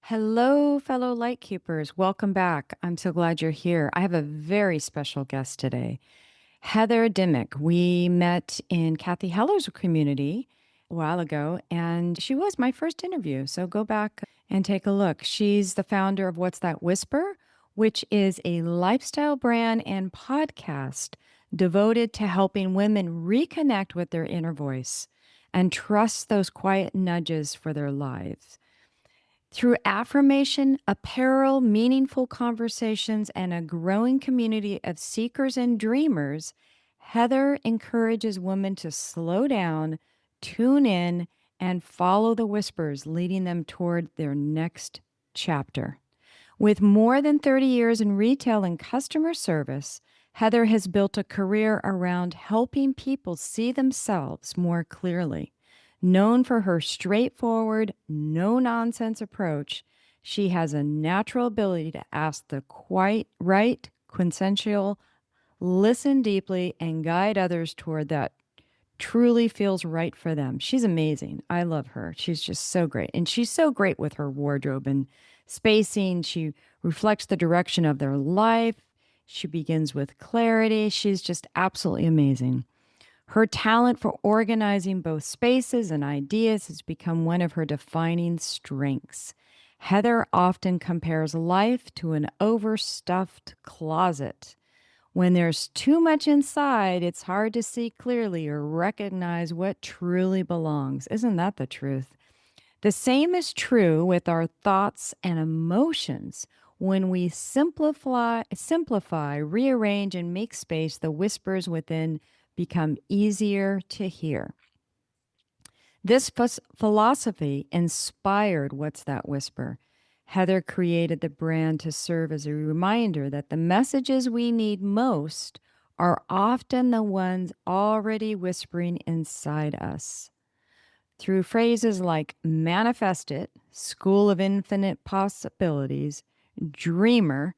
Hello, fellow lightkeepers. Welcome back. I'm so glad you're here. I have a very special guest today, Heather Dimick. We met in Kathy Heller's community a while ago, and she was my first interview. So go back and take a look. She's the founder of What's That Whisper, which is a lifestyle brand and podcast devoted to helping women reconnect with their inner voice and trust those quiet nudges for their lives. Through affirmation, apparel, meaningful conversations, and a growing community of seekers and dreamers, Heather encourages women to slow down, tune in, and follow the whispers, leading them toward their next chapter. With more than 30 years in retail and customer service, Heather has built a career around helping people see themselves more clearly. Known for her straightforward, no nonsense approach, she has a natural ability to ask the quite right, quintessential, listen deeply, and guide others toward that truly feels right for them. She's amazing. I love her. She's just so great. And she's so great with her wardrobe and spacing. She reflects the direction of their life. She begins with clarity. She's just absolutely amazing. Her talent for organizing both spaces and ideas has become one of her defining strengths. Heather often compares life to an overstuffed closet. When there's too much inside, it's hard to see clearly or recognize what truly belongs. Isn't that the truth? The same is true with our thoughts and emotions. When we simplify, rearrange, and make space, the whispers within become easier to hear. This philosophy inspired What's That Whisper. Heather created the brand to serve as a reminder that the messages we need most are often the ones already whispering inside us. Through phrases like manifest it, school of infinite possibilities, dreamer,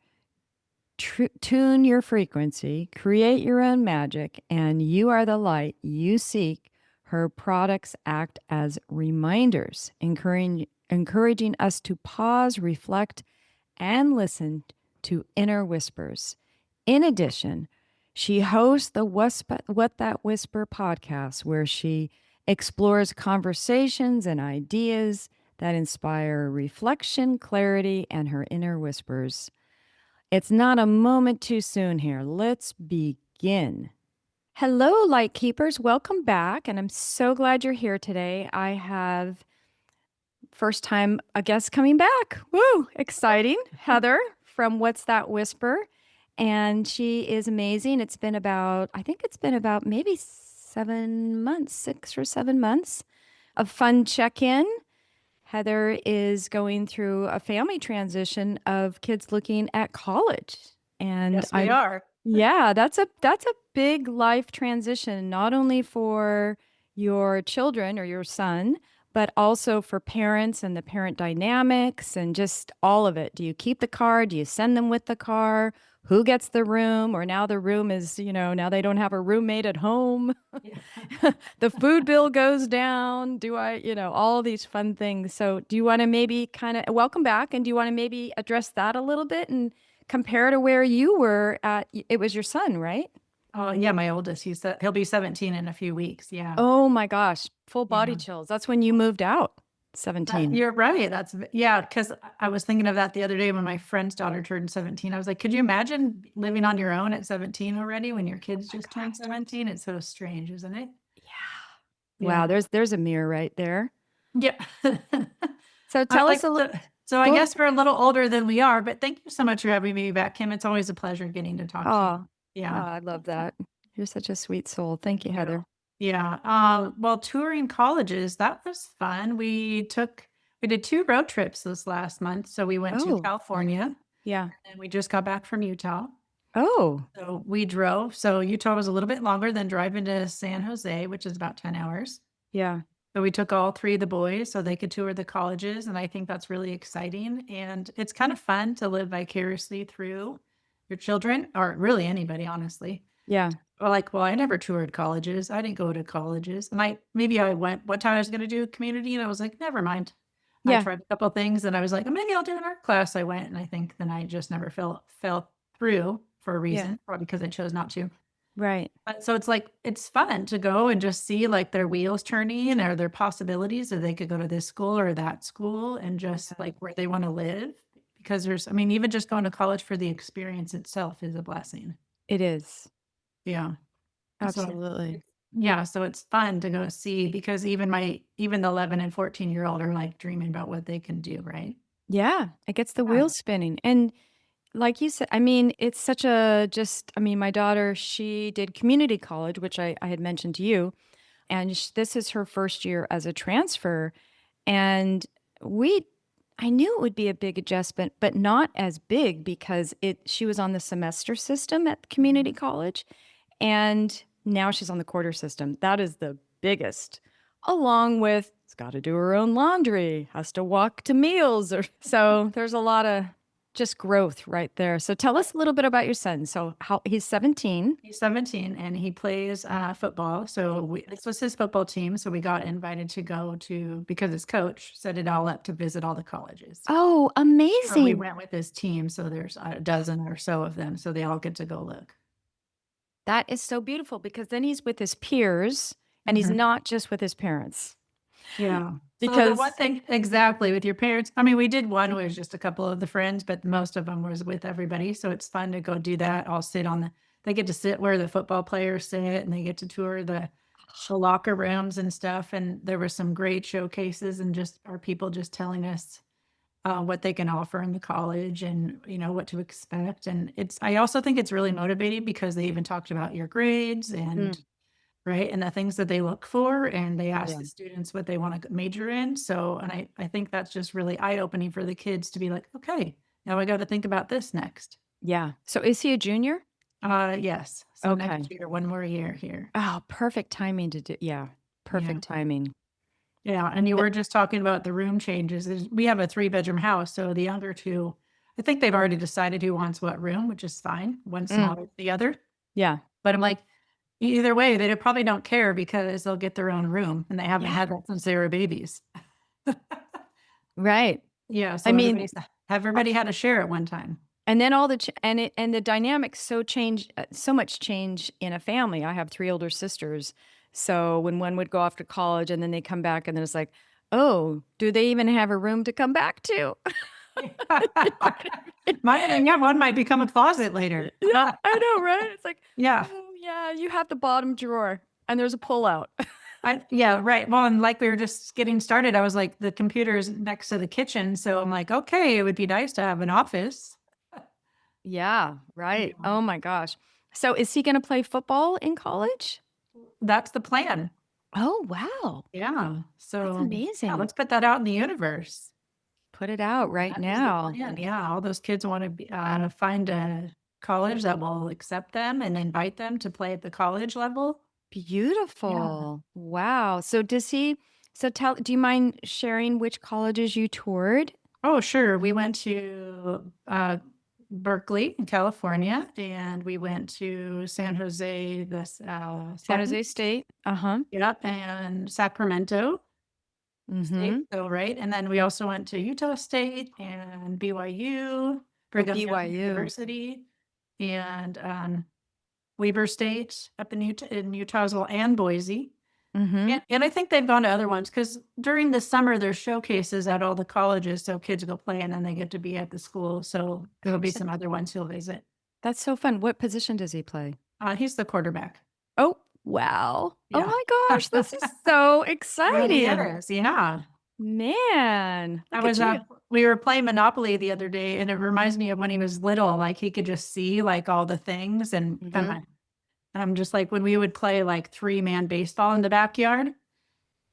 tune your frequency, create your own magic, and you are the light you seek, her products act as reminders, encouraging us to pause, reflect, and listen to inner whispers. In addition, she hosts the What That Whisper podcast, where she explores conversations and ideas that inspire reflection, clarity, and her inner whispers. It's not a moment too soon here. Let's begin. Hello, light keepers. Welcome back. And I'm so glad you're here today. I have first time a guest coming back. Woo, exciting. Heather from What's That Whisper. And she is amazing. I think it's been about maybe 7 months, 6 or 7 months of fun check in. Heather is going through a family transition of kids looking at college. And Yes, we are. yeah, that's a big life transition, not only for your children or your son, but also for parents and the parent dynamics and just all of it. Do you keep the car? Do you send them with the car? Who gets the room? Or now the room is, now they don't have a roommate at home. Yeah. The food bill goes down. All these fun things. So, do you want to maybe kind of welcome back? And do you want to maybe address that a little bit and compare to where you were at? It was your son, right? Oh, yeah, my oldest, he'll be 17 in a few weeks. Yeah. Oh my gosh, full body Yeah. chills. That's when you moved out, 17. You're right. Yeah, because I was thinking of that the other day when my friend's daughter turned 17. I was like, could you imagine living on your own at 17 already when your kids My just God. turned 17? It's so strange, isn't it? Yeah. Wow, Yeah. there's a mirror right there. Yeah. So I tell us like a little. to, so I guess we're a little older than we are, but thank you so much for having me back, Kim. It's always a pleasure getting to talk to you. Oh, Yeah. I love that. You're such a sweet soul. Thank you, Yeah. Heather. Yeah. Well, touring colleges, that was fun. We did 2 road trips this last month. So we went to Oh, California yeah. and we just got back from Utah. Oh, So we drove. So Utah was a little bit longer than driving to San Jose, which is about 10 hours. yeah. So we took all 3 of the boys so they could tour the colleges. And I think that's really exciting. And it's kind of fun to live vicariously through your children or really anybody, honestly. Yeah. Well, I never toured colleges. I didn't go to colleges. And maybe I went one time I was going to do community and I was like, never mind. I Yeah. tried a couple things and I was like, "Oh, maybe I'll do an art class." I went and I think then I just never fell through for a Yeah. reason, probably because I chose not to. Right. But so it's like it's fun to go and just see, like, their wheels turning. Are there possibilities that they could go to this school or that school and just, Yeah. like, where they wanna live? Because there's I mean, even just going to college for the experience itself is a blessing. It is. Yeah. So Absolutely. it's yeah, so it's fun to go see because even the 11 and 14-year-old are, like, dreaming about what they can do, right? Yeah, it gets the Yeah. wheels spinning, and like you said, I mean, it's such a just I mean, my daughter, she did community college, which I had mentioned to you, and this is her first year as a transfer, and we I knew it would be a big adjustment, but not as big because she was on the semester system at community Mhm. college, and now she's on the quarter system. That is the biggest, along with it's got to do her own laundry, has to walk to meals, or so there's a lot of just growth right there. So tell us a little bit about your son. So how he's 17. He's 17 and he plays, football, so this was his football team, so we got invited to go to because his coach set it all up to visit all the colleges. Oh, So we amazing. went with his team, so there's a dozen or so of them, so they all get to go look. That is so beautiful because then he's with his peers and he's Mhm. not just with his parents. Yeah. So the one Because thing exactly, with your parents I mean, we did one where it was just a couple of the friends, but most of them was with everybody, so it's fun to go do that. I'll sit on the they get to sit where the football players sit, and they get to tour the locker rooms and stuff, and there were some great showcases and just our people just telling us, what they can offer in the college and, what to expect, and it's I also think it's really motivating because they even talked about your grades and Mm, right, and the things that they look for, and they ask yeah. the students what they wanna major in, so and I think that's just really eye-opening for the kids to be like, "Okay, now I gotta think about this next." Yeah. So is he a junior? Yes, so Okay. next year, 1 more year here. Oh, perfect timing to do yeah, Yeah. perfect timing. Yeah, and you But were just talking about the room changes, we have a three-bedroom house, so the younger 2, I think they've already decided who wants what room, which is fine, one mm, smaller than the other, yeah. but I'm like, either way, they probably don't care because they'll get their own room, and they haven't Yeah. had that since they were babies. Right. Yeah, I so mean, everybody had a share at one time. and then all the and the dynamics so much change in a family. I have 3 older sisters, so when one would go off to college and then they come back and then it's like, "Oh, do they even have a room to come back to?" You know what I mean? Yeah, one might become a closet later. Yeah, I know, right? It's like, Yeah, "Oh, yeah, you have the bottom drawer and there's a pullout." yeah, right. Well, and like we were just getting started, I was like, the computer's next to the kitchen, so I'm like, "Okay, it would be nice to have an office." Yeah, right. Yeah. Oh my gosh. So is he gonna play football in college? That's the plan. Oh, wow. Yeah, That's so, yeah, amazing. let's put that out in the universe. Put it out right That is the now. plan, yeah, all those kids wanna find a college that will accept them and invite them to play at the college level. Yeah. Beautiful. Wow. So tell do you mind sharing which colleges you toured? Oh, sure. We went to, Berkeley in California, and we went to San Jose, San State. Jose State? Uh-huh. Yep, and Sacramento State, Mhm. so right, and then we also went to Utah State and BYU, Oh, Brigham Young BYU. University, and, Weber State up in Utah as well, and Boise. Mhm. And I think they've gone to other ones because during the summer, there's showcases at all the colleges, so kids go play and then they get to be at the school, so there'll be Gosh, some other ones he'll visit. that's so fun. What position does he play? He's the quarterback. Oh, wow. Oh Yeah. my gosh, this is so Really exciting. is, yeah. Man, I look was, at you. we were playing Monopoly the other day, and it reminds me of when he was little, like, he could just see, like, all the things and Mhm. kinda just like when we would play, like, three-man baseball in the backyard,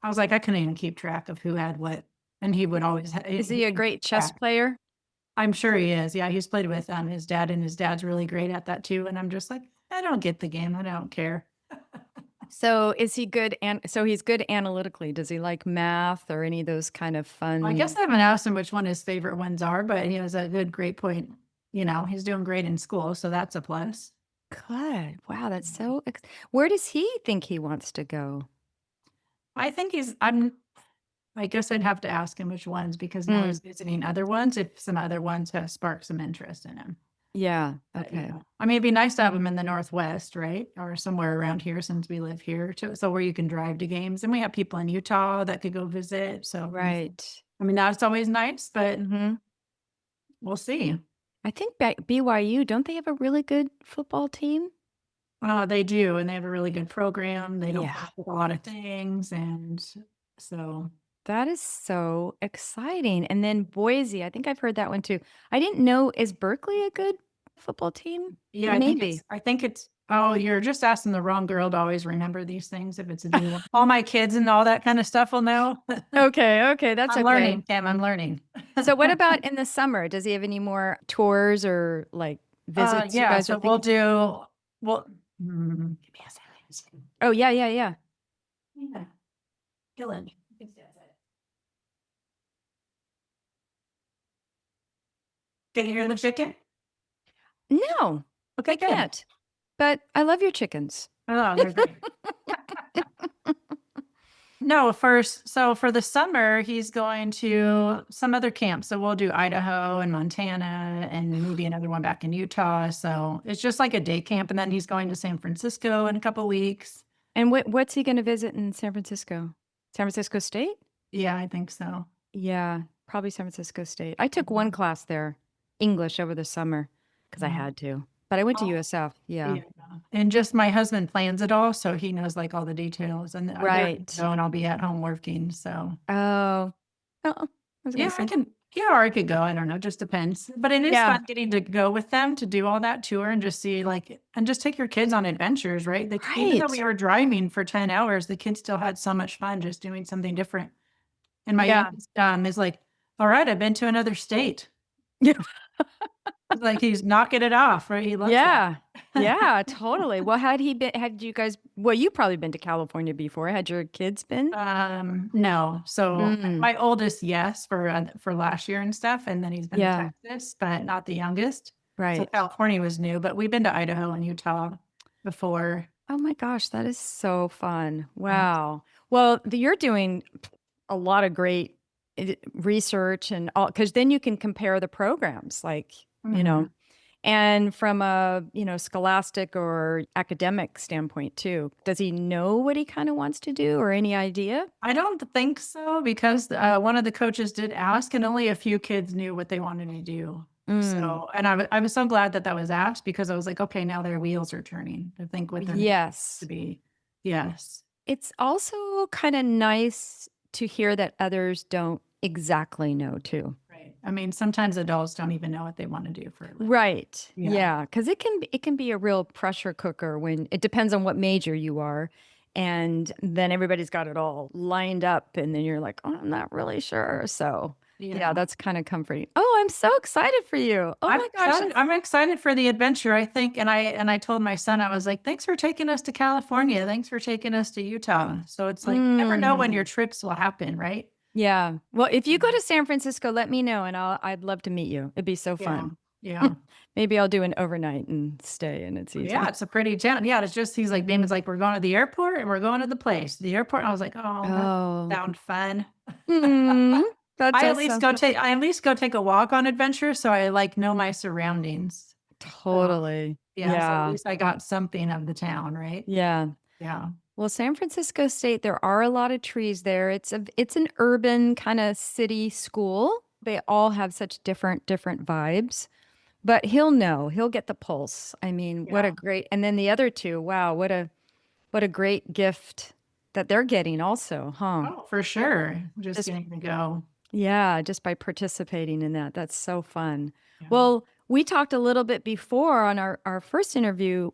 I was like, I couldn't even keep track of who had what, and he would always Is he he a can great keep chess track. player? I'm sure he is, yeah, he's played with, his dad, and his dad's really great at that too, and I'm just like, "I don't get the game, I don't care." So, is he good and so he's good analytically. Does he like math or any of those kind of Well, I guess fun I haven't asked him which one his favorite ones are, but he has a great point. He's doing great in school, so that's a plus. Good. Wow, that's Yeah. so where does he think he wants to go? I think he's I'm I guess I'd have to ask him which ones because now Mm, he's visiting other ones, if some other ones have sparked some interest in him. yeah. But, Okay. yeah. I mean, it'd be nice to have them in the Northwest, right? Or somewhere around here since we live here too, so where you can drive to games, and we have people in Utah that could go visit, so, Right. I mean, that's always nice, but Hmm. we'll see. I think BYU, don't they have a really good football team? They do, and they have a really good program, they don't Yeah. put up with a lot of things, and so That is so exciting. And then Boise, I think I've heard that one too. I didn't know, is Berkeley a good football team? yeah, It may be. I think it's oh, you're just asking the wrong girl to always remember these things if it's a new one. All my kids and all that kinda stuff will know. Okay, okay, that's I'm okay. learning, Kim, I'm learning. So what about in the summer? Does he have any more tours or like visits you Yeah, guys are so we'll thinking? do well, give me a second. Oh, yeah, yeah, yeah. Yeah, Dylan. Can you hear the chicken? No, I Okay, good. can't. But I love your chickens. Oh, they're great. No, first, so for the summer, he's going to some other camp. So we'll do Idaho and Montana and maybe another one back in Utah. So it's just like a day camp. And then he's going to San Francisco in a couple weeks. And what's he gonna visit in San Francisco? San Francisco State? Yeah, I think so. Yeah, probably San Francisco State. I took one Mhm. class there, English over the summer because I Yeah. had to. But I went to Oh, USF. Yeah. yeah. And just my husband plans it all. So he knows like all the details. And they're going to Right. go and I'll be at home working. So Oh. Oh, I was gonna yeah, I say. can yeah, or I could go, I don't know, just depends. But it is Yeah. fun getting to go with them to do all that tour and just see, like and just take your kids on adventures, right? Like, even though Right. we were driving for 10 hours, the kids still had so much fun just doing something different. And my Yeah. youngest, is like, "Alright, I've been to another state." Yeah. It's like he's knocking it off, right? He loves that. Yeah. Yeah, totally. Well, had you guys well, you probably been to California before. Had your kids been? No. So, Mm. my oldest, yes, for last year and stuff, and then he's been to Yeah. Texas, but not the youngest. So, Right. California was new, but we've been to Idaho and Utah before. Oh my gosh, that is so fun. Yeah. Wow. Well, you're doing a lot of great research and all because then you can compare the programs, like, you know, Mhm. and from a, scholastic or academic standpoint too. Does he know what he kind of wants to do or any idea? I don't think so because, one of the coaches did ask, and only a few kids knew what they wanted to do. Mm, So and I was so glad that that was asked because I was like, "Okay, now their wheels are turning to think what their next to yes. be." Yes. It's also kind of nice to hear that others don't exactly know too. Right. I mean, sometimes adults don't even know what they wanna do for a living. Right. Yeah. Yeah. Because it can be a real pressure cooker when it depends on what major you are. And then everybody's got it all lined up, and then you're like, "Oh, I'm not really sure." So, yeah, Yeah. that's kinda comforting. Oh, I'm so excited for you. Oh my gosh, that's I'm excited for the adventure, I think, and I told my son, I was like, "Thanks for taking us to California. Thanks for taking us to Utah." So it's like, you never know when your mm. trips will happen, right? Yeah. Well, if you go Mhm. to San Francisco, let me know, and I'd love to meet you. It'd be so Yeah. fun. Yeah. Maybe I'll do an overnight and stay, and it's Yeah, easy. it's a pretty town. Yeah, it's just he's like, Damon's like, "We're going to the airport and we're going to the place." The airport, and I was like, "Oh, that Oh. sound fun." Mm. That does sound fun. I at least go take a walk on adventure so I, like, know my surroundings. So, Totally. yeah, so at Yeah. least I got something of the town, right? Yeah. Yeah. Well, San Francisco State, there are a lot of trees there. It's an urban kind of city school. They all have such different vibes. But he'll know. He'll get the pulse. I mean, what a Yeah. great and then the other two, wow, what a great gift that they're getting also, huh? Oh, for sure. Just Just getting to go. yeah, just by participating in that. That's so fun. Yeah. Well, we talked a little bit before on our first interview.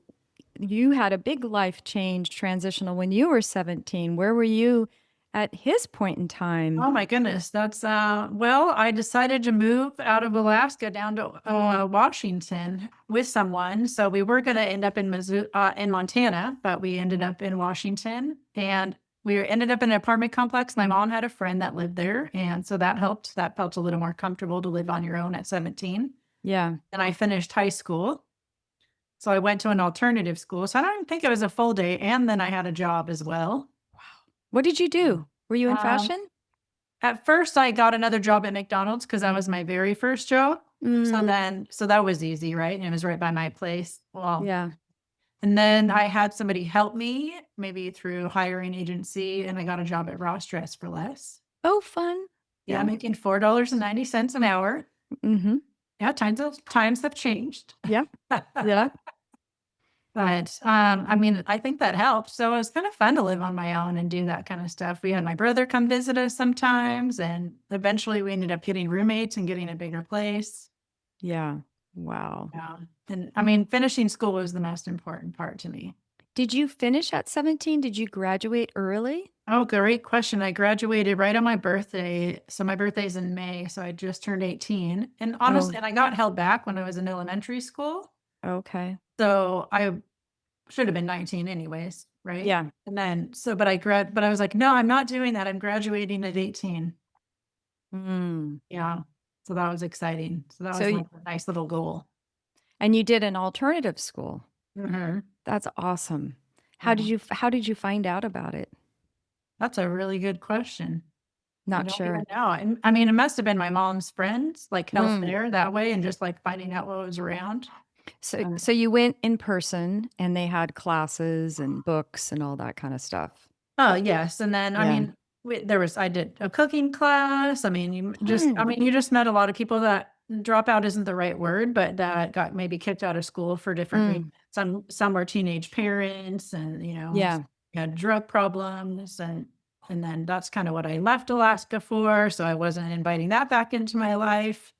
You had a big life change transitional when you were 17. Where were you at his point in time? Oh my goodness, that's, well, I decided to move out of Alaska down to, Washington with someone. So we were gonna end up in Montana, but we ended up in Washington, and we ended up in an apartment complex. My mom had a friend that lived there, and so that helped. That felt a little more comfortable to live on your own at 17. Yeah. And I finished high school, so I went to an alternative school. So I don't think it was a full day, and then I had a job as well. What did you do? Were you in Um fashion? At first, I got another job at McDonald's because that was my very first job. Mm, So that was easy, right? And it was right by my place. Well, yeah. and then I had somebody help me, maybe through hiring agency, and I got a job at Ross Dress for less. Oh, fun. Yeah, Yeah. making $4.90 an hour. Mhm. Yeah, times have changed. Yeah. Yeah. But, I mean, I think that helped. So it was kind of fun to live on my own and do that kind of stuff. We had my brother come visit us sometimes, and eventually we ended up getting roommates and getting a bigger place. Yeah. Wow. Yeah. And I mean, finishing school was the most important part to me. Did you finish at 17? Did you graduate early? Oh, great question. I graduated right on my birthday. So my birthday's in May. So I just turned 18. And honestly, Oh, and I got held back when I was in elementary school. okay. So I should have been 19 anyways, right? Yeah. And then but I was like, "No, I'm not doing that. I'm graduating at 18." Mm. Yeah. So that was exciting. So that So was y like a nice little goal. and you did an alternative school. Mhm. That's awesome. Yeah. How did you find out about it? That's a really good question. I Not don't even sure. know. And I mean, it must have been my mom's friends, like health Mm. fair that way and just like finding out what was around. So you went in person and they had classes and books and all that kind of stuff. Oh, yes, and then, I Yeah. mean, I did a cooking class. I mean, Fun. you just met a lot of people that dropout isn't the right word, but that got maybe kicked out of school for different reasons. Mm. Some were teenage parents and, Yeah. had drug problems, and then that's kinda what I left Alaska for, so I wasn't inviting that back into my life.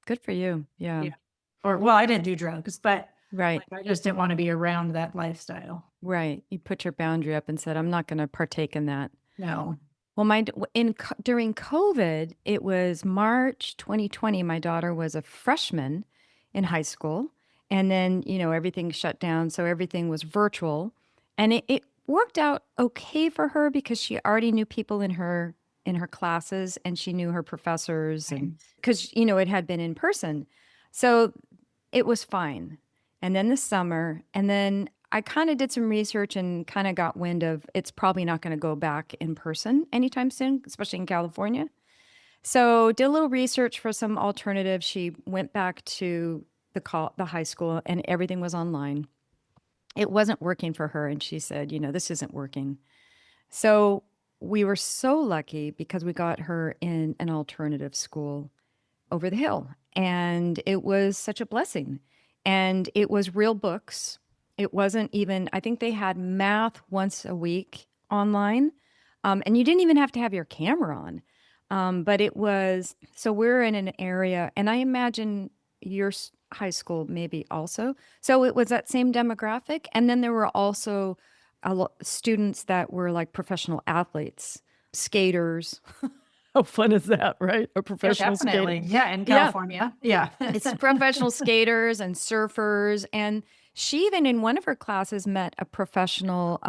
Good for you. Yeah. Yeah. Or well, I didn't do drugs, but, Right. like, I just didn't wanna be around that lifestyle. Right. You put your boundary up and said, "I'm not gonna partake in that." No. Well, my d w in co during COVID, it was March 2020, my daughter was a freshman in high school, and then, everything shut down, so everything was virtual, and it worked out okay for her because she already knew people in her classes, and she knew her professors and Right. 'cause, it had been in person. So it was fine. And then the summer, and then I kinda did some research and kinda got wind of it's probably not gonna go back in person anytime soon, especially in California. So, did a little research for some alternatives. She went back to the high school, and everything was online. It wasn't working for her, and she said, "This isn't working." So, we were so lucky because we got her in an alternative school over the hill, and it was such a blessing, and it was real books. It wasn't even I think they had math once a week online, and you didn't even have to have your camera on, but it was so we're in an area and I imagine your high school maybe also. So it was that same demographic, and then there were also students that were like professional athletes, skaters. How fun is that, right? A Yeah, professional skater. definitely. Yeah, in Yeah, California. Yeah. it's professional skaters and surfers, and she even in one of her classes met a professional,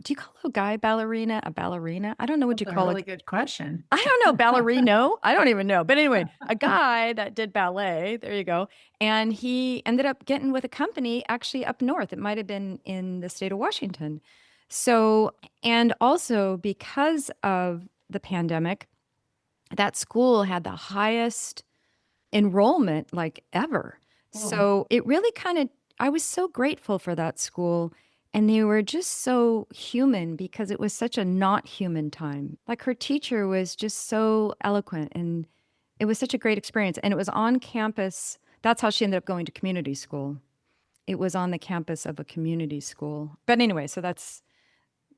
do you call a guy ballerina a ballerina? I don't know what That's you a call it. really good question. I don't know, ballerino? I don't even know, but anyway, a guy that did ballet, there you go, and he ended up getting with a company actually up north. It might have been in the state of Washington. So and also because of the pandemic, that school had the highest enrollment, like, ever. Cool. So, it really kinda I was so grateful for that school, and they were just so human because it was such a not human time. Like, her teacher was just so eloquent, and it was such a great experience, and it was on campus. That's how she ended up going to community school. It was on the campus of a community school. But anyway, so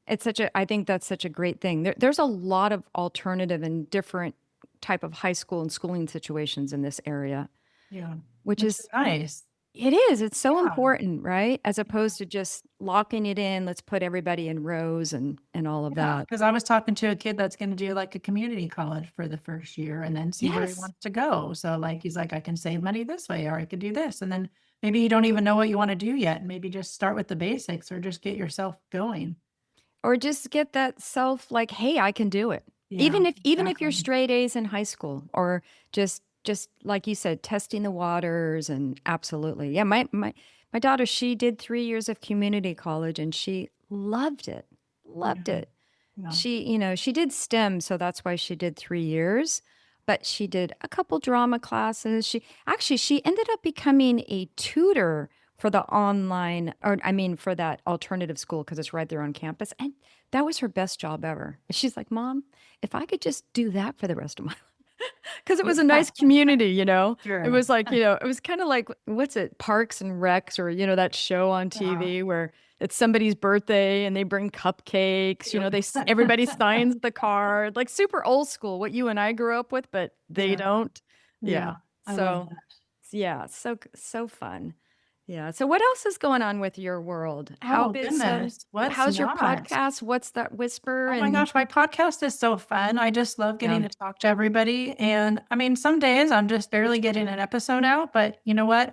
it's such a I think that's such a great thing. There's a lot of alternative and different type of high school and schooling situations in this area, Yeah. which Which is is nice. it is, it's so Yeah. important, right? As opposed to just locking it in, let's put everybody in rows and all of Yeah. that. Because I was talking to a kid that's gonna do, like, a community college for the first year and then see where he Yes. wants to go. So, like, he's like, "I can save money this way, or I could do this." And then maybe you don't even know what you wanna do yet. Maybe just start with the basics or just get yourself going. Or just get that self like, "Hey, I can do it." Yeah, Even if you're exactly. straight A's in high school or just like you said, testing the waters and absolutely. Yeah, my daughter, she did 3 years of community college and she loved it. Loved Yeah. it. Yeah. She did STEM, so that's why she did 3 years, but she did a couple drama classes. She ended up becoming a tutor for the online or I mean, for that alternative school because it's right there on campus, and that was her best job ever. She's like, "Mom, if I could just do that for the rest of my" 'Cause it was a Yeah. nice community, you know? It Sure. was like, it was kinda like, what's it? Parks and Recs or, that show on Yeah. TV where it's somebody's birthday and they bring cupcakes, Yep. everybody signs the card, like super old school, what you and I grew up with, but they Yeah. don't. Yeah. Yeah. I love So, that. yeah, so fun. Yeah. So what else is going on with your world? Oh, goodness. What's How's your not? podcast? What's that whisper Oh my and gosh, my podcast is so fun. I just love yeah. getting to talk to everybody. And I mean, some days I'm just barely getting an episode out, but you know what?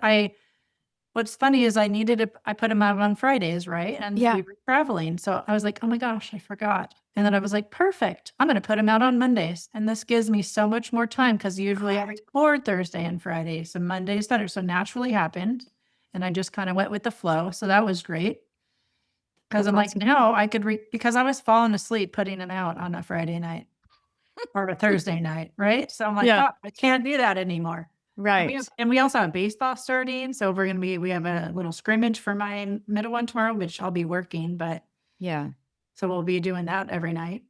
What's funny is I put them out on Fridays, right? And Yeah. we were traveling. So I was like, oh my gosh, I forgot. And then I was like, perfect. I'm going to put them out on Mondays. And this gives me so much more time because usually I record Thursday and Friday. So Monday's better. So naturally happened. And I just kind of went with the flow. So that was great. Well, Because I'm like, that's now I could because I was falling asleep putting them out on a Friday night or a Thursday night, right? So I'm like, yeah. "Oh, I can't do that anymore." Right. And we also have baseball starting, so we have a little scrimmage for my middle one tomorrow, which I'll be working, but Yeah. so we'll be doing that every night.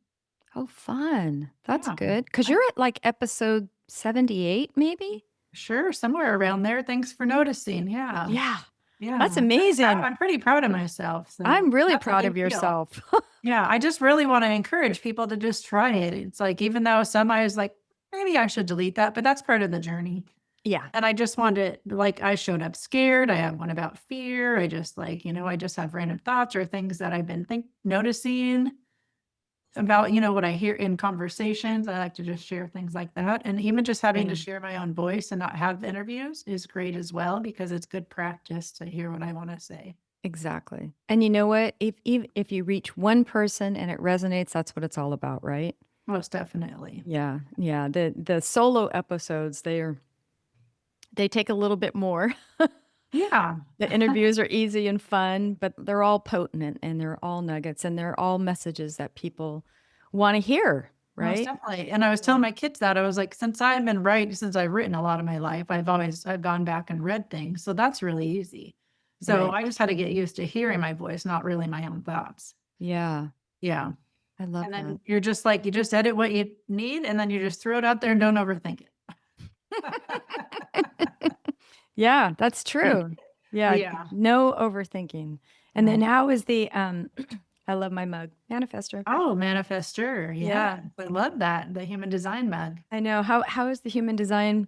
Oh, fun. That's Yeah. good. Because 'Cause I you're at, like, episode 78, maybe? Sure, somewhere around there. Thanks for noticing. Yeah. Yeah. Yeah. That's amazing. I'm pretty proud of myself, so I'm really that's a proud big of deal. yourself. Yeah, I just really wanna encourage people to just try it. It's like, even though some I was like, "Maybe I should delete that," but that's part of the journey. Yeah. And I just wanted like, I showed up scared, I have one about fear, I just like, I just have random thoughts or things that I've been noticing about, what I hear in conversations. I like to just share things like that, and even just having to Yeah. share my own voice and not have interviews is great as well because it's good practice to hear what I wanna say. Exactly. And you know what? If you reach one person and it resonates, that's what it's all about, right? Most definitely. Yeah. Yeah. The solo episodes, they take a little bit more. Yeah. The interviews are easy and fun, but they're all potent and they're all nuggets and they're all messages that people wanna hear, Most right? definitely, and I was telling my kids that, I was like, since I've written a lot of my life, I've gone back and read things, so that's really easy. So Right. I just had to get used to hearing my voice, not really my own thoughts. Yeah. Yeah, I love and that. then you're just like you just edit what you need, and then you just throw it out there and don't overthink it. Yeah, that's true. Yeah, Yeah. no overthinking. And then No. how is the, I love my mug, manifester. Oh, manifester, yeah, Yeah, I love that, the human design mug. I know. How is the human design?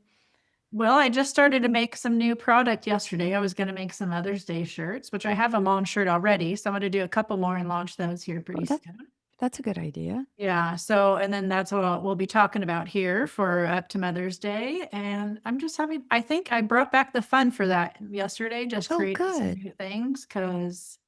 Well, I just started to make some new product yesterday. I was gonna make some Mother's Day shirts, which I have a launch shirt already, so I'm gonna do a couple more and launch those here Oh, pretty soon. that's a good idea. Yeah, so and then that's what we'll be talking about here for up to Mother's Day, and I think I brought back the fun for that yesterday, just Oh, creating some good. new things because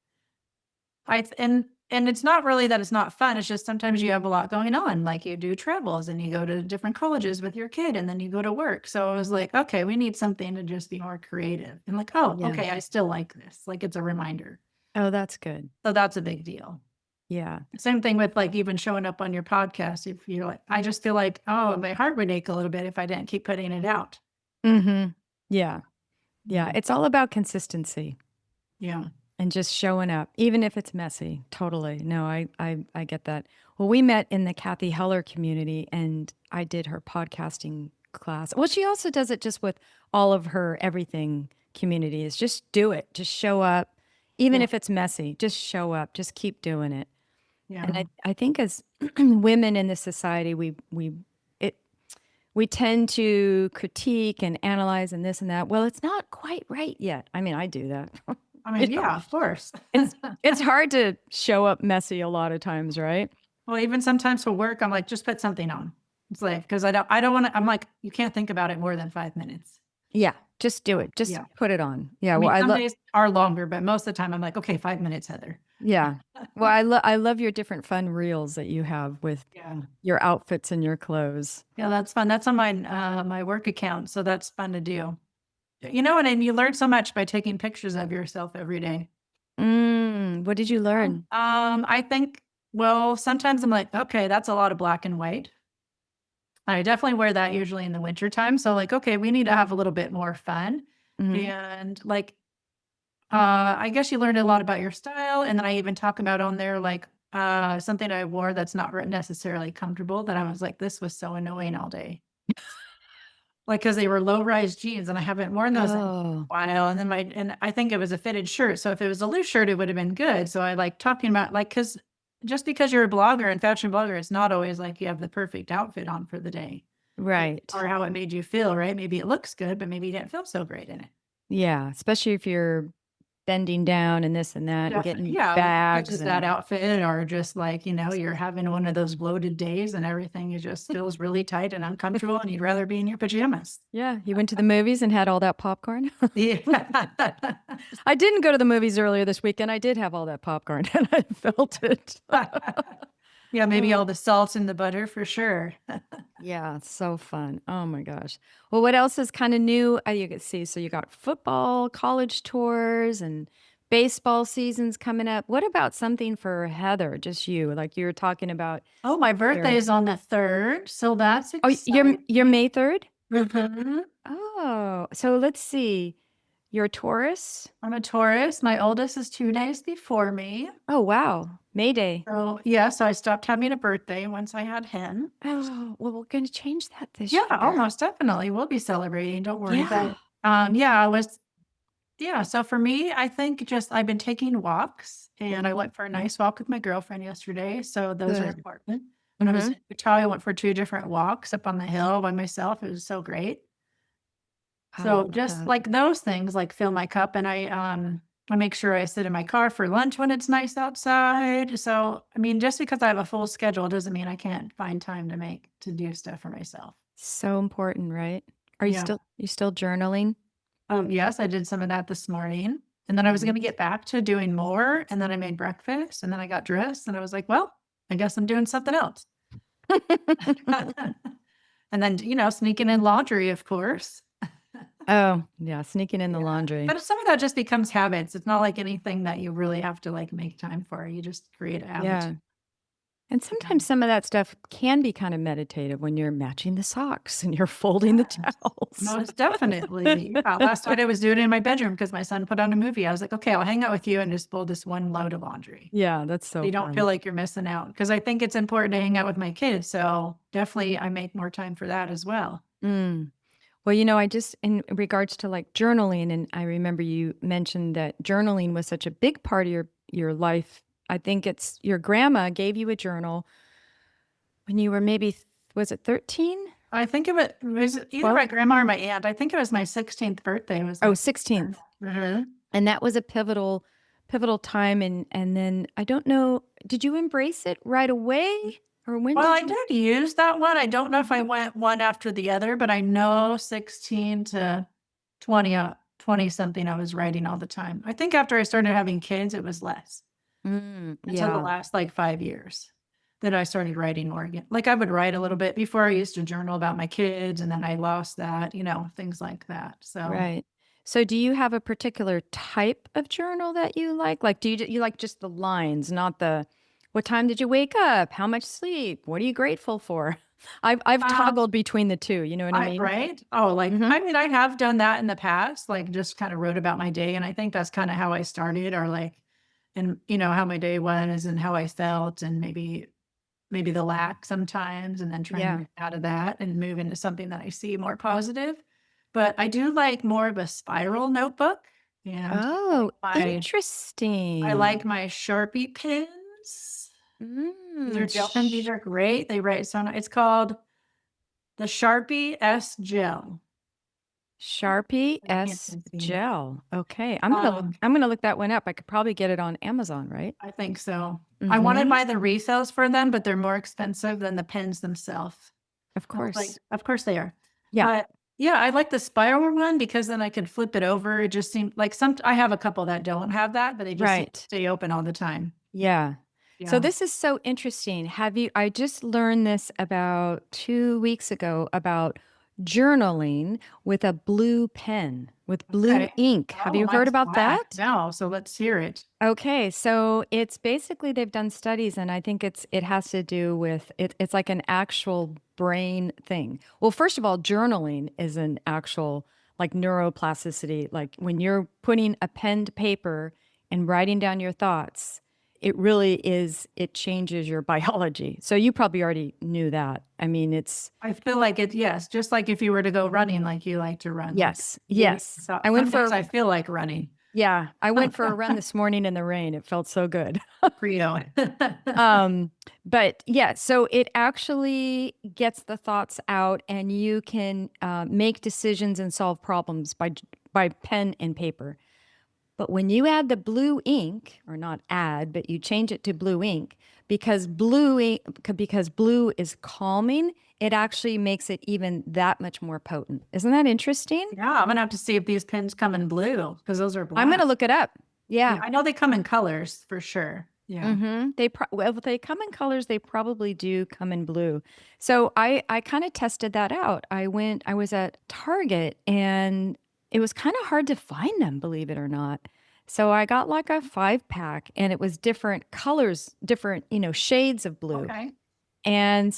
and it's not really that it's not fun, it's just sometimes you have a lot going on, like you do travels and you go to different colleges with your kid and then you go to work. So I was like, okay, we need something to just be more creative. And like, oh, Yeah. okay, I still like this. Like it's a reminder. Oh, that's good. So that's a big deal. Yeah. Same thing with like even showing up on your podcast. If you're like, I just feel like, oh, my heart would ache a little bit if I didn't keep putting it out. Mhm. Yeah. Yeah. Yeah. It's all about consistency Yeah. and just showing up, even if it's messy. Totally. No, I get that. Well, we met in the Kathy Heller community and I did her podcasting class. Well, she also does it just with all of her everything communities. Just do it. Just show up. Even Yeah. if it's messy, just show up. Just keep doing it. And Yeah. I think as women in this society, it we tend to critique and analyze and this and that. Well, it's not quite right yet. I mean, I do that. I mean, It's yeah, of course. it's hard to show up messy a lot of times, right? Well, even sometimes for work, I'm like, just put something on. It's like, because I don't want to, I'm like, you can't think about it more than 5 minutes. Yeah, just do it. Just Yeah. put it on. Yeah, I well, mean, I some love days are longer, but most of the time I'm like, okay, 5 minutes, Heather. yeah. Well, I love your different fun reels that you have with Yeah. your outfits and your clothes. Yeah, that's fun. That's on my work account. So that's fun to do. And then you learn so much by taking pictures of yourself every day. What did you learn? I think Well, sometimes I'm like, "Okay, that's a lot of black and white." I definitely wear that usually in the wintertime, so, like, okay, we need to have a little bit more fun, Mhm. and, like, I guess you learned a lot about your style, and then I even talk about on there, like, something I wore that's not necessarily comfortable that I was like, "This was so annoying all day." Like, because they were low-rise jeans, and I haven't worn those in a Oh, while, and then and I think it was a fitted shirt, so if it was a loose shirt, it would've been good, so I like talking about like, because just because you're a blogger and fashion blogger, it's not always like you have the perfect outfit on for the day, right. or how it made you feel, right? Maybe it looks good, but maybe you didn't feel so great in it. Yeah, especially if you're bending down and this and that and Definitely, getting yeah, like, bags catches that and outfit or just like, you're having one of those bloated days and everything it just feels really tight and uncomfortable and you'd rather be in your pajamas. yeah, you went to the movies and had all that popcorn? Yeah. I didn't go to the movies earlier this weekend, I did have all that popcorn and I felt it. Yeah, maybe all Oh. the salt and the butter for sure. Yeah, it's so fun. Oh my gosh. Well, what else is kinda new? You can see, so you got football, college tours, and baseball seasons coming up. What about something for Heather, just you? Like, you were talking about Oh, my birthday your is on the 3rd, so that's oh, you're exciting. May 3rd? Mhm. Oh, so let's see. You're a Taurus? I'm a Taurus, my oldest is 2 days before me. Oh, wow. May Day. So, yeah, so I stopped having a birthday once I had him. Oh, well, we're gonna change that this Yeah, year. almost definitely, we'll be celebrating, don't worry, Yeah. but, yeah, I was yeah, so for me, I think just I've been taking walks, and I went for a nice walk with my girlfriend yesterday, so those are Good. important. When I was Mhm. in Utah, I went for 2 different walks up on the hill by myself, it was so great. I love So just that. like those things, like fill my cup, and I make sure I sit in my car for lunch when it's nice outside. So, I mean, just because I have a full schedule doesn't mean I can't find time to do stuff for myself. So important, right? Are Yeah. you still journaling? Yes, I did some of that this morning, and then I was Mhm. gonna get back to doing more, and then I made breakfast, and then I got dressed, and I was like, "Well, I guess I'm doing something else." And then, sneaking in laundry, of course. Oh, yeah, sneaking in the Yeah, laundry. but some of that just becomes habits. It's not like anything that you really have to, like, make time for. You just create a habit. Yeah. And Yeah. sometimes some of that stuff can be kind of meditative when you're matching the socks and you're folding the Yes, towels. most definitely. Yeah, last night I was doing it in my bedroom because my son put on a movie. I was like, "Okay, I'll hang out with you and just fold this one load of laundry." Yeah, that's So so you don't feel fun. like you're missing out. Because I think it's important to hang out with my kids, so definitely I make more time for that as well. Mm. Well, I just in regards to, like, journaling, and I remember you mentioned that journaling was such a big part of your life. I think it's your grandma gave you a journal when you were maybe was it 13? I think it was either 12? my grandma or my aunt. I think it was my 16th birthday was Oh, my 16th. Mhm. And that was a pivotal time, and then I don't know, did you embrace it right away? Or when Well, did I you did use that one. I don't know if I went one after the other, but I know 16 to 20 something I was writing all the time. I think after I started having kids, it was less until the Yeah, last like 5 years that I started writing more again. Like I would write a little bit before I used to journal about my kids and then I lost that, things like that. So right. So do you have a particular type of journal that you like? Like, do you like just the lines, not the what time did you wake up? How much sleep? What are you grateful for? I've um, toggled between the 2, you know what I I mean? right? Oh, like, Mhm. I mean, I have done that in the past, like, just kinda wrote about my day, and I think that's kinda how I started or, like and, how my day was and how I felt and maybe the lack sometimes, and then trying to Yeah. get out of that and move into something that I see more positive. But I do like more of a spiral notebook, and Oh, I like interesting. my Sharpie pens. These Mm, are gel pens, these are great, they write so it's called the Sharpie S Gel. Sharpie I can't S even see it. Gel. Okay, Um, I'm gonna look that one up. I could probably get it on Amazon, right? I think so. I wanna Mhm. buy the resales for them, but they're more expensive than the pens themselves. Of I was like, course. "Of course they are." Yeah, But, yeah, I like the spiral one because then I could flip it over. It just seemed like I have a couple that don't have that, but they just seem to right. stay open all the time. Yeah. So Yeah. this is so interesting. I just learned this about 2 weeks ago about journaling with a blue pen, with blue Okay. ink. Have Oh, you heard mine's about black. that? No, so let's hear it. Okay, so it's basically they've done studies, and I think it has to do with it's like an actual brain thing. Well, first of all, journaling is an actual like neuroplasticity. Like when you're putting a pen to paper and writing down your thoughts, it really is, it changes your biology. So you probably already knew that. I mean, it's I feel like it, yes, just like if you were to go running like you like to run, like yes, give me yes. so I went some days for I feel like running. yeah, I went for a run this morning in the rain. It felt so good. Burrito. Um, but yeah, so it actually gets the thoughts out, and you can make decisions and solve problems by pen and paper. But when you add the blue ink, or not add, but you change it to blue ink, because blue is calming, it actually makes it even that much more potent. Isn't that interesting? Yeah, I'm gonna have to see if these pens come in blue because those are I'm black. gonna look it up. Yeah, Yeah. I know they come in colors for sure. Yeah. Well, if they come in colors, they probably do come in blue. So I kind of tested that out. I was at Target, and it was kind of hard to find them, believe it or not. So I got like a 5 pack, and it was different colors, different, shades of blue. Okay. And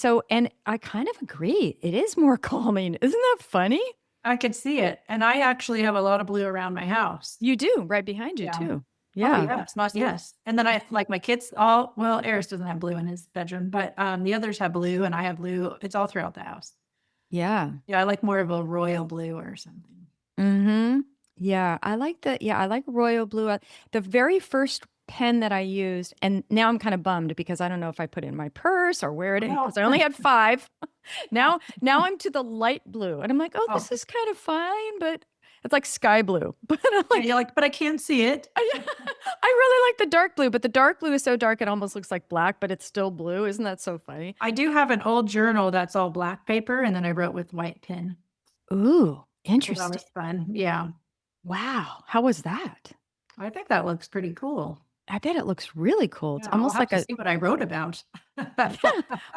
I kind of agree. It is more calming. Isn't that funny? I could see it. And I actually have a lot of blue around my house. You do, right behind you Yeah. too. Oh, Yeah. yes, must yes. And then I like my kids all well, Eris doesn't have blue in his bedroom, but the others have blue and I have blue. It's all throughout the house. Yeah. Yeah, I like more of a royal blue or something. Mm-hmm. Yeah, I like royal blue. The very first pen that I used, and now I'm kind of bummed because I don't know if I put it in my purse or wear it in Well, because I only had five. Now I'm to the light blue, and I'm like, oh, oh, this is kind of fine, but it's like sky blue. But I'm yeah, like, you're like, but I can't see it. I really like the dark blue, but the dark blue is so dark it almost looks like black, but it's still blue. Isn't that so funny? I do have an old journal that's all black paper, and then I wrote with white pen. Ooh, So that interesting. was fun. Yeah. Wow, how was that? I think that looks pretty cool. I bet it looks really cool. It's Yeah, I'll almost have like to a see what I wrote about.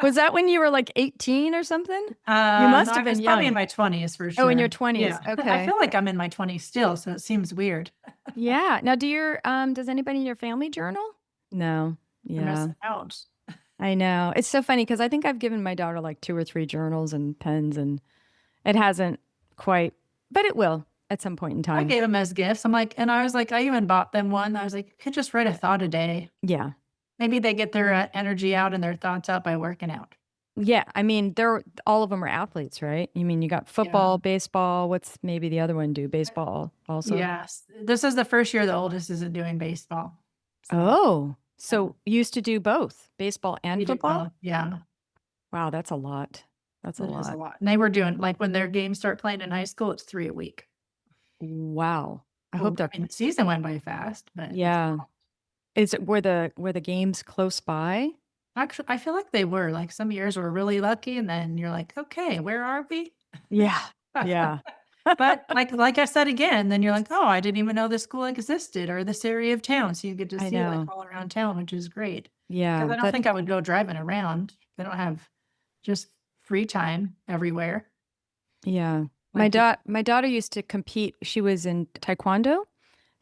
Was that when you were like 18 or something? You No, must I have was been probably in young. my 20s for Oh, in your sure. 20s. Yeah. I Okay. feel like I'm in my 20s still, so it seems weird. Yeah. Now, does anybody in your family journal? No. I'm Yeah. missing out. I know. It's so funny because I think I've given my daughter like two or three journals and pens, and it hasn't quite, but it will at some point in I time. gave them as gifts. I'm like, and I was like, I even bought them one. I was like, you could just write a thought a day. Yeah. Maybe they get their energy out and their thoughts out by working out. Yeah. I mean, all of them are athletes, right? You mean you got Yeah. football, baseball. What's maybe the other one do? Baseball also? Yes. This is the first year the oldest isn't doing baseball. So Oh, yeah, so you used to do both baseball and we do football? both. Yeah. Wow, that's a lot. That's a It is a lot. lot. And they were doing like when their games start playing in high school, it's 3 a week. Wow. I hope Well, that, I mean, the season went by fast, but it's yeah. Is it were the games close by? actually, I feel like they were like some years were really lucky, and then you're like, okay, where are we? Yeah. Yeah. But like I said again, then you're like, oh, I didn't even know this school existed or this area of town. So you get to I see like know. all around town, which is great. Because Yeah. I don't think I would go driving around. They don't have just free time everywhere. Yeah. Like you, My daughter used to compete. She was in taekwondo.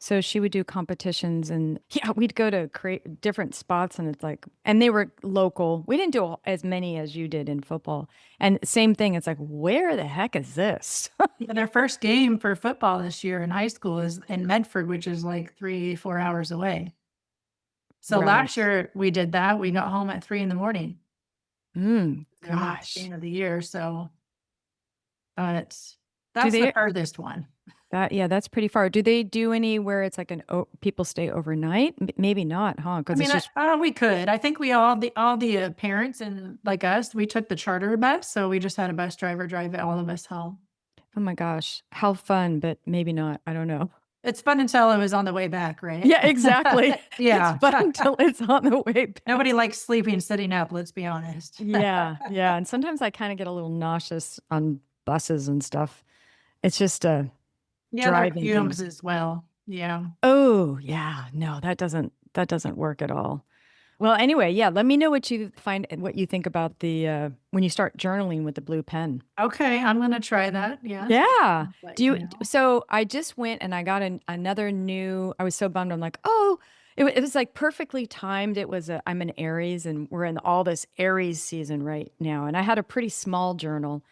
So she would do competitions, and yeah, we'd go to create different spots, and it's like, and they were local. We didn't do as many as you did in football. And same thing, it's like, where the heck is this? yeah, their first game for football this year in high school is in Medford, which is like 3, 4 hours away. So last Right. year we did that. We got home at 3 in the morning. Their last Gosh. game of the year. So it's Do that's the they furthest one. Yeah, that's pretty far. Do they do any where it's like people stay overnight? Maybe not, huh? I Because mean, it's just, we could. I think we all the parents and like us, we took the charter bus, so we just had a bus driver drive all of us home. oh my gosh, how fun, but maybe not. I don't know. It's fun until it was on the way back, right? Yeah, exactly. It's Yeah. fun until it's on the way back. Nobody likes sleeping sitting up, let's be honest. Yeah, yeah. And sometimes I kind of get a little nauseous on buses and stuff. It's just a Yeah, there are driving thing. fumes as well. Yeah. Oh, yeah. No, that doesn't work at all. Well, anyway, yeah, let me know what you find and what you think about the, when you start journaling with the blue pen. Okay, I'm gonna try that. Yes. Yeah. Let Do you you know. so I just went and I got another new I was so bummed. I'm like, "Oh," it was like perfectly timed. It was I'm an Aries and we're in all this Aries season right now. And I had a pretty small journal.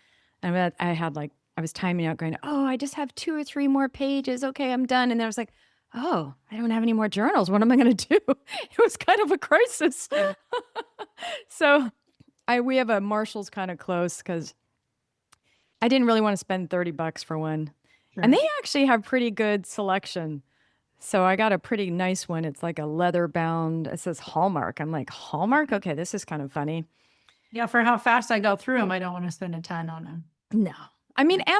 And I had like I was timing out going, "Oh, I just have 2 or 3 more pages. Okay, I'm done." And then I was like, "Oh, I don't have any more journals. What am I going to do?" It was kind of a crisis. So, we have a Marshall's kind of close cuz I didn't really wanna spend 30 bucks for one, and they Sure. actually have pretty good selection. So I got a pretty nice one. It's like a leather bound it says Hallmark. I'm like, "Hallmark? Okay, this is kind of funny." Yeah, for how fast I go through them, I don't wanna spend a ton on them. No. I mean, Yeah.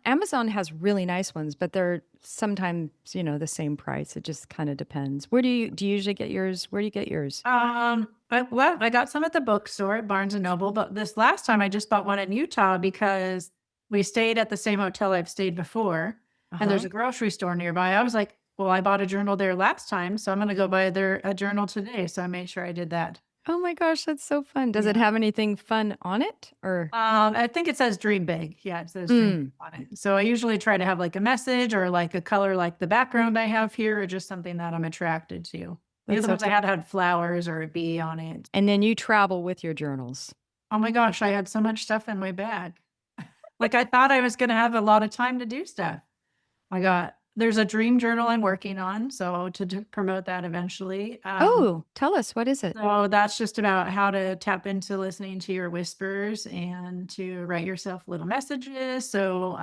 Amazon has really nice ones, but they're sometimes, the same price. It just kinda depends. Do you usually get yours? Where do you get yours? I got some at the bookstore at Barnes& and Noble, but this last time I just bought one in Utah because we stayed at the same hotel I've stayed before, and there's Uh-huh. a grocery store nearby. I was like, "Well, I bought a journal there last time, so I'm gonna go buy a journal today," so I made sure I did that. Oh my gosh, that's so fun. Does it Yeah. have anything fun on it? Or I think it says dream big. Yeah, it says dream Mm, big on it. So I usually try to have like a message or like a color like the background I have here or just something that I'm attracted to. The that's other so ones I fun. had flowers or a bee on it. And then you travel with your journals. Oh my gosh, I had so much stuff in my bag. Like I thought I was gonna have a lot of time to do stuff. There's a dream journal I'm working on, so to promote that eventually. Oh, tell us, what is it? So that's just about how to tap into listening to your whispers and to write yourself little messages. So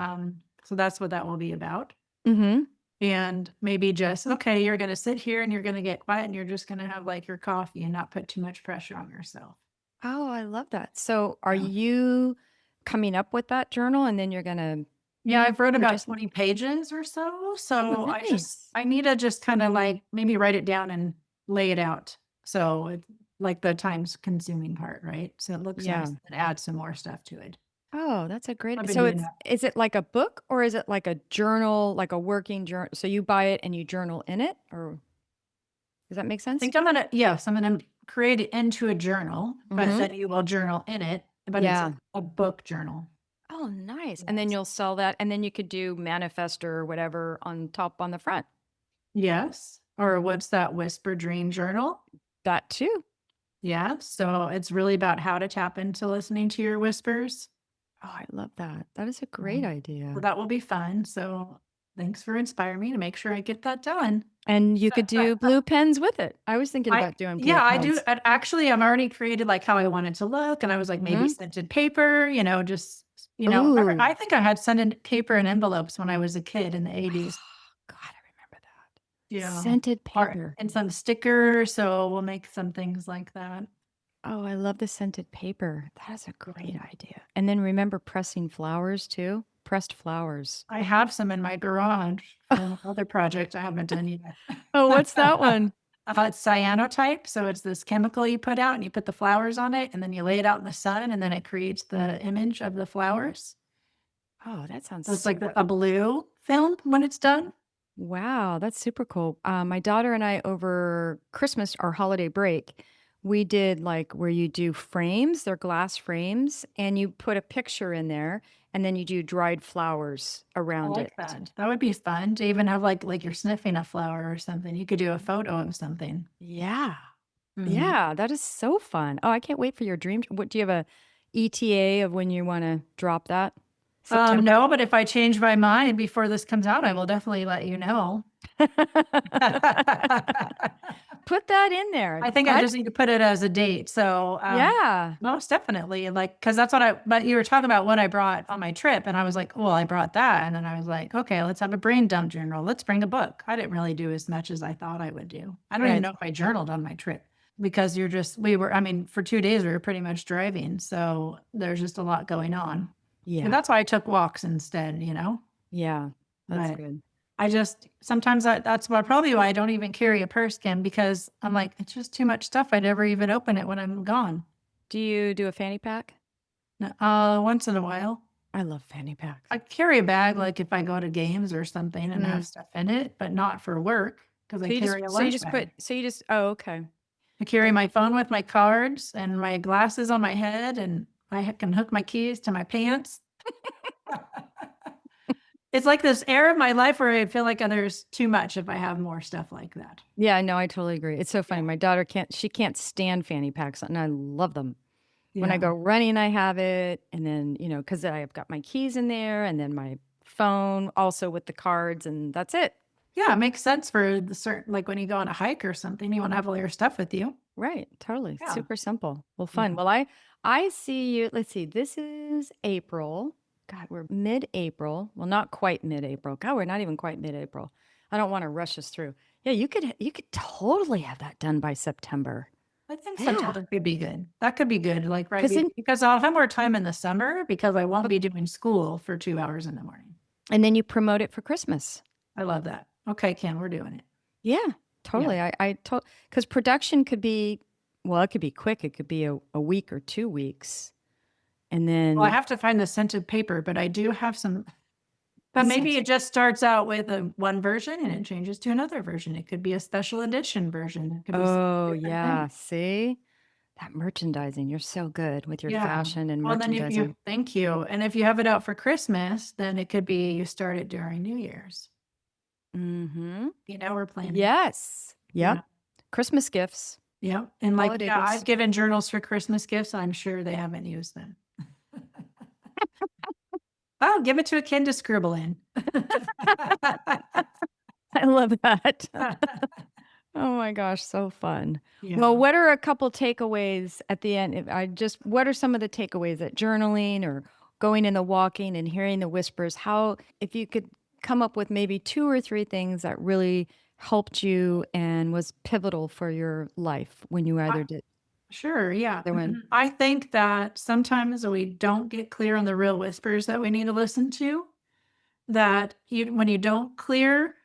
that's what that will be about. Mhm. And maybe just, okay, you're going to sit here and you're going to get quiet and you're just going to have like your coffee and not put too much pressure on yourself. Oh, I love that. So, are Yeah. you coming up with that journal and then you're gonna Yeah, I've wrote or about just 20 pages or so. Oh, So nice. I need to just kind of like maybe write it down and lay it out. So it's like the times consuming part, right? So it looks Yeah. nice and add some more stuff to it. Oh, that's a I've great been so doing it's that. is it like a book or is it like a journal, like a working journal? So you buy it and you journal in it, or does that make I sense? think I'm gonna create it into a journal, but Mhm. then you will journal in it, but it's Yeah. a book journal. Oh, nice. And then Yes. you'll sell that and then you could do manifest or whatever on top on the front. Yes. Or what's that whisper dream journal? That too. Yeah. So it's really about how to tap into listening to your whispers. Oh, I love that. That is a great Um, so idea. that will be fun. So thanks for inspiring me to make sure I get that done. And you could do blue pens with it. I was thinking I about doing blue Yeah, I do. pens. Actually, I'm already created like how I want it to look, and I was like maybe Mhm. scented paper, just Ooh. I think I had scented paper and envelopes when I was a kid in the 80s. God, I remember that. Yeah, Scented or paper. and some stickers. So we'll make some things like that. Oh, I love the scented paper. That is a great Yeah. idea. And then remember pressing flowers too? Pressed flowers. I have some in my garage for another project I haven't done yet. Oh, what's that one? It's cyanotype, so it's this chemical you put out and you put the flowers on it, and then you lay it out in the sun, and then it creates the image of the flowers. Oh, that sounds So it's like super a blue film when it's done. Wow, that's super cool. My daughter and I over Christmas or holiday break, we did like where you do frames, they're glass frames, and you put a picture in there, and then you do dried flowers I around like it. that. That would be fun to even have like you're sniffing a flower or something. You could do a photo of something. Yeah. Mhm. Yeah, that is so fun. Oh, I can't wait for your dream. What do you have a ETA of when you want to drop that? September? No, but if I change my mind before this comes out, I will definitely let you know. Put that in there. I think I just need to put it as a date. So, Yeah. most definitely, like, because that's but you were talking about what I brought on my trip, and I was like, well, I brought that. And then I was like, okay, let's have a brain dump journal. Let's bring a book. I didn't really do as much as I thought I would do. I don't even Right. know if I journaled on my trip because I mean, for 2 days, we were pretty much driving. So there's just a lot going on. And Yeah. that's why I took walks instead. Yeah. That's But good. I just sometimes that's probably why I don't even carry a purse, Kim, because I'm like, it's just too much stuff. I never even open it when I'm gone. Do you do a fanny pack? Once in a while. I love fanny packs. I carry a bag like if I go to games or something and have Mm. stuff in it, but not for work because I So you just carry a so you lunch just put bag. so you just oh, okay. I carry my phone with my cards and my glasses on my head, and can hook my keys to my pants. It's like this era of my life where I feel like there's too much if I have more stuff like that. Yeah, no, I totally agree. It's so funny. Yeah. My daughter can't stand fanny packs, and I love them. When I Yeah. go running, I have it, and then, because I've got my keys in there and then my phone also with the cards, and that's it. Yeah, it makes sense for the certain like, when you go on a hike or something, you wanna have all your stuff with you. Right, totally. Yeah. Super simple. Well, fun. Yeah. Well, I see you. Let's see. This is April. God, we're mid-April. Well, not quite mid-April. God, we're not even quite mid-April. I don't want to rush us through. Yeah, you could totally have that done by September. I think Yeah. September could be good. That could be good, like, right, Because then because I'll have more time in the summer because I won't be doing school for 2 hours in the morning. and then you promote it for Christmas. I love that. Okay, Ken, we're doing it. Yeah, Yeah. totally. I told because production could be, well, it could be quick. It could be a week or 2 weeks, and Well, I then have to find the scented paper, but I do have some but maybe scent. it just starts out with a one version and it changes to another version. It could be a special edition version. It could be something Oh different thing. yeah, see that merchandising. You're so good with your Yeah. fashion and Well, then if you merchandising. thank you. And if you have it out for Christmas, then it could be you start it during New Year's. Mm-hmm. We're planning. Yes. Yeah. Yep. Christmas gifts, Yeah. And like, holiday yeah, gifts. I've given journals for Christmas gifts. I'm sure they haven't used them. Oh, give it to a kid to scribble in. I love that. Oh my gosh, so fun. Well, Yeah. what are a couple takeaways at the end? What are some of the takeaways at journaling or going in the walking and hearing the whispers? If you could come up with maybe two or three things that really helped you and was pivotal for your life when you I either did Sure, yeah. either one. I think that sometimes we don't get clear on the real whispers that we need to listen to, that when you don't clear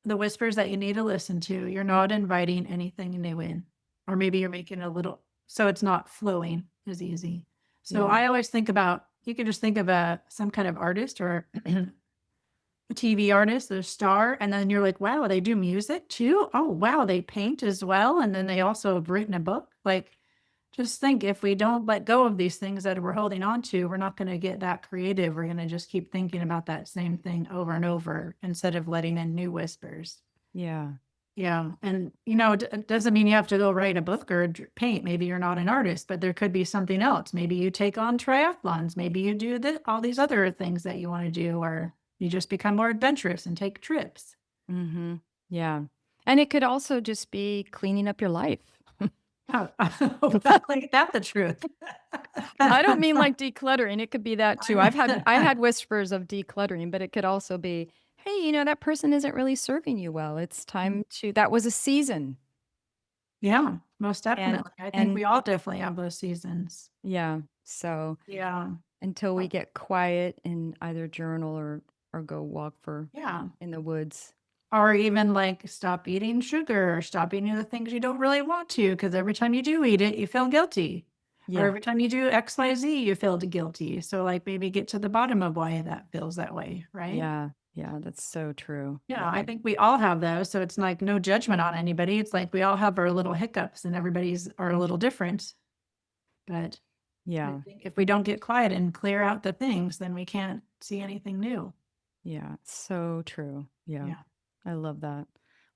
the whispers that you need to listen to, you're not inviting anything new in. Or maybe you're making a little so it's not flowing as easy. So Yeah. I always think about you can just think of some kind of artist or a TV artist, a star, and then you're like, wow, they do music too? Oh, wow, they paint as well. And then they also have written a book. Like, just think if we don't let go of these things that we're holding on to, we're not going to get that creative. We're going to just keep thinking about that same thing over and over instead of letting in new whispers. Yeah. Yeah. And, it doesn't mean you have to go write a book or paint. Maybe you're not an artist, but there could be something else. Maybe you take on triathlons. Maybe you do all these other things that you want to do, or you just become more adventurous and take trips. Mm-hmm. Yeah. And it could also just be cleaning up your life. Oh, that, like, that's the truth. I don't mean like decluttering. It could be that too. I had whispers of decluttering, but it could also be, hey, that person isn't really serving you well. It's time to that was a season. Yeah, most And definitely. I think and we all definitely have those seasons. yeah. So Yeah. until we Uh, get quiet and either journal or go walk for Yeah. in the woods. Or even like stop eating sugar or stop eating the things you don't really want to, because every time you do eat it, you feel guilty. Or Yeah. every time you do XYZ, you feel guilty. So like maybe get to the bottom of why that feels that way, right? Yeah. Yeah. That's so true. Yeah, I Yeah. think we all have those. So it's like no judgment on anybody. It's like we all have our little hiccups and everybody's are a little different. But I Yeah. think if we don't get quiet and clear out the things, then we can't see anything new. Yeah. So true. Yeah. Yeah. I love that.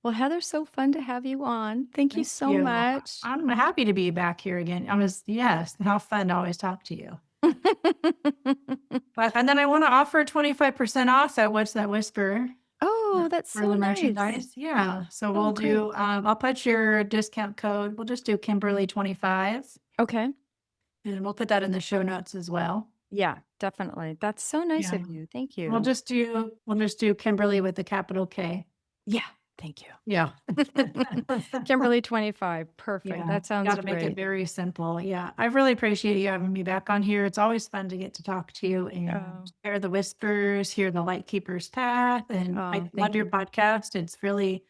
Well, Heather, so fun to have you on. Thank you Thank so you. much. I'm happy to be back here again. Yes, how fun to always talk to you. But, and then I want to offer 25% off at What's That Whisper Oh, that's for so the nice. merchandise. Yeah. So Oh, we'll great. do, I'll put your discount code. We'll just do Kimberly 25 Okay. and we'll put that in the show notes as well. Yeah, definitely. That's so nice Yeah. of you. Thank We'll you. just do, we'll just do Kimberly with the capital K. Yeah, thank you. Yeah. Kimberly 25. Perfect. Yeah, That you sounds gotta make it great. very simple. Yeah, I really appreciate you having me back on here. It's always fun to get to talk to you and Oh, hear the whispers, hear the light keeper's path, and I oh, love thank your you. podcast. It's really,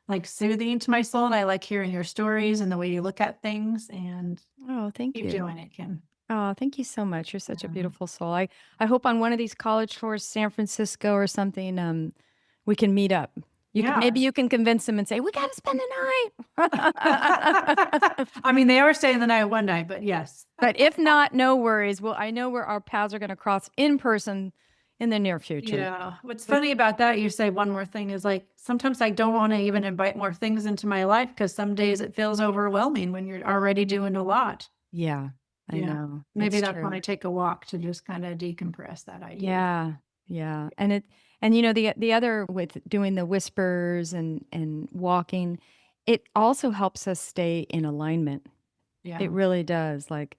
like, soothing to my soul, and I like hearing your stories and the way you look at things, and Oh, thank keep you. doing it, Kim. Oh, thank you so much. You're such a Yeah. beautiful soul. I hope on one of these college tours, San Francisco or something, we can meet up. Yeah. Maybe you can convince them and say, "We gotta spend the night." I mean, they are staying the night one night, but yes. But if not, no worries. Well, I know where our paths are gonna cross in person in the near future. Yeah. What's But funny about that, you say one more thing is like sometimes I don't want to even invite more things into my life because some days it feels overwhelming when you're already doing a lot. yeah, I Yeah. know. Maybe It's that's when true. I take a walk to just kind of decompress that idea. Yeah, yeah, and the other with doing the whispers and walking, it also helps us stay in alignment. It Yeah. really does, like,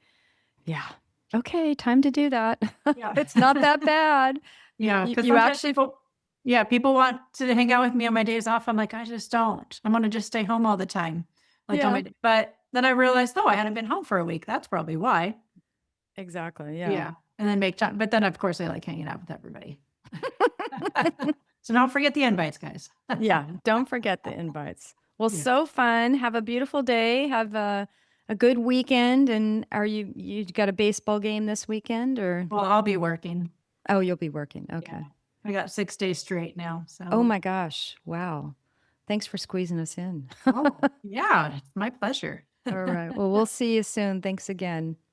yeah, "Okay, time to do that. Yeah. It's not that bad." Yeah. Because You sometimes actually people, yeah, people want to hang out with me on my days off. I'm like, I just don't. I want to just stay home all the time. Like on yeah, my, but then I realized, oh, I hadn't been home for a week. That's probably why. exactly, yeah. Yeah. And then make time. But then, of course, I like hanging out with everybody. So don't forget the invites, guys. Yeah, don't forget the invites. Well, Yeah. so fun. Have a beautiful day. Have a good weekend. And you got a baseball game this weekend or? Well, I'll be working. Oh, you'll be working. Yeah. Okay. I got 6 days straight now. Oh So, my gosh. Wow. Thanks for squeezing us in. oh, yeah, it's my pleasure. All right. Well, we'll see you soon. Thanks again.